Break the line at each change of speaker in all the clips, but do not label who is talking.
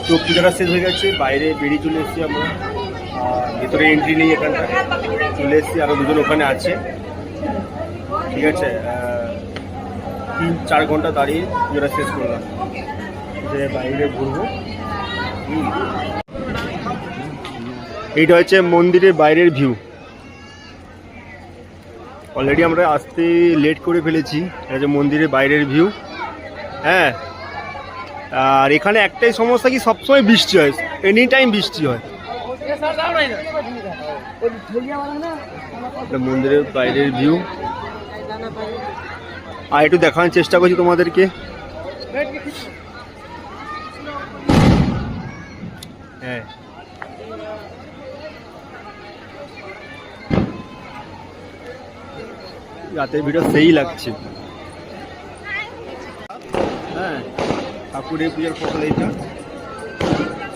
তো পূজাটা শেষ হয়ে গেছে, বাইরে বেরিয়ে চলে এসেছি আমরা। ভেতরে এন্ট্রি নেই, এখানটা চলে এসেছি। আরও দুজন ওখানে আছে, ঠিক আছে। 3-4 ঘন্টা দাঁড়িয়ে পূজাটা শেষ করলাম, যে বাইরে ঘুরবো। এইটা হচ্ছে মন্দিরের বাইরের ভিউ। অলরেডি আমরা আসতে লেট করে ফেলেছি। এটা হচ্ছে মন্দিরের বাইরের ভিউ। হ্যাঁ, আর এখানে একটাই সমস্যা কি সবসময় বৃষ্টি হয়, এনি টাইম বৃষ্টি হয়। এটা মন্দিরের বাইরের ভিউ। আর একটু দেখানোর চেষ্টা করছি তোমাদেরকে। হ্যাঁ, রাতের ভিডিও সেই লাগছে। হ্যাঁ, ঠাকুরের পূজার ফসল এইটা।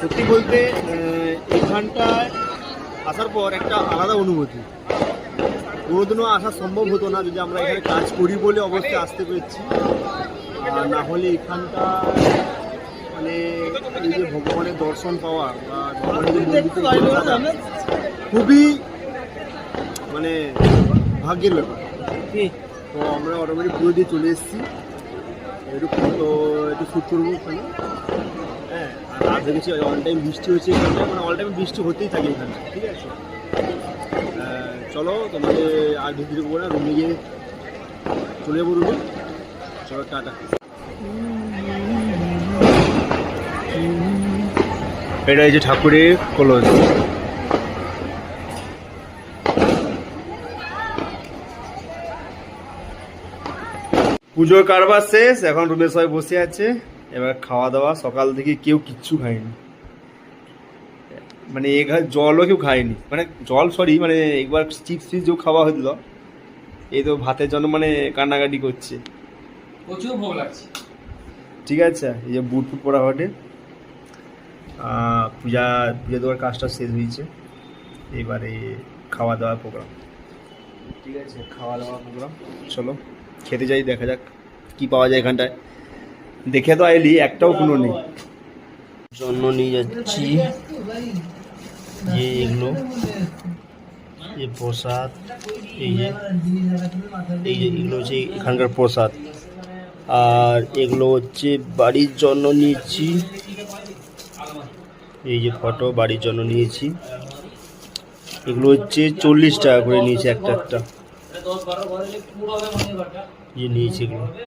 সত্যি বলতে এখানটায় আসার পর একটা আলাদা অনুভূতি। কোনোদিনও আসা সম্ভব হতো না যদি আমরা এখানে কাজ করি বলে অবশ্যই আসতে পেরেছি। আর না হলে এখানটা মানে এই যে ভগবানের দর্শন পাওয়া বা ভগবানের মন্দির খুবই মানে ভাগ্যের ব্যাপার। তো আমরা অটোমেটিক পুরো দিয়ে চলে এসেছি। একটু শ্যুট করবো ওখানে। হ্যাঁ, আর দেখেছি অল টাইম বৃষ্টি হচ্ছে এখানে, মানে অল টাইম বৃষ্টি হতেই থাকে এখানে, ঠিক আছে। চলো তোমাদের আর ভিডিও করবো না, রুমে গিয়ে চলে যাবো রুমে। চলো, টাটা। এটা এই যে ঠাকুরের কলস। পুজোর কারবার শেষ, এখন রুমে সবাই বসে আছে। এবার খাওয়া দাওয়া। সকাল থেকে কেউ কিচ্ছু খায়নি, মানে জলও কেউ খায়নি, মানে জল সরি মানে একবার চিপস ফিপস যে খাওয়া হয়েছিল, এই তো ভাতের জন্য মানে কান্নাকাটি করছে,
প্রচুর ভোগ লাগছে।
ঠিক আছে। এই যে বুট ফুট পরা ঘটে। পূজা দেওয়ার কাজটা শেষ হয়েছে, এবারে খাওয়া দাওয়ার প্রোগ্রাম, ঠিক আছে। খাওয়া দাওয়ার প্রোগ্রাম, চলো খেতে যাই, দেখা যাক কি পাওয়া যায় এখানটায়। দেখে তো আইলি, একটাও কোনো নেই। জন্য নিয়ে যাচ্ছি যে এগুলো, এই প্রসাদ, এই যে এগুলো হচ্ছে এখানকার প্রসাদ। আর এগুলো হচ্ছে বাড়ির জন্য নিয়েছি, এই যে ফটো বাড়ির জন্য নিয়েছি। এগুলো হচ্ছে 40 টাকা করে নিয়েছি একটা একটা, যে নিয়েছি এগুলো।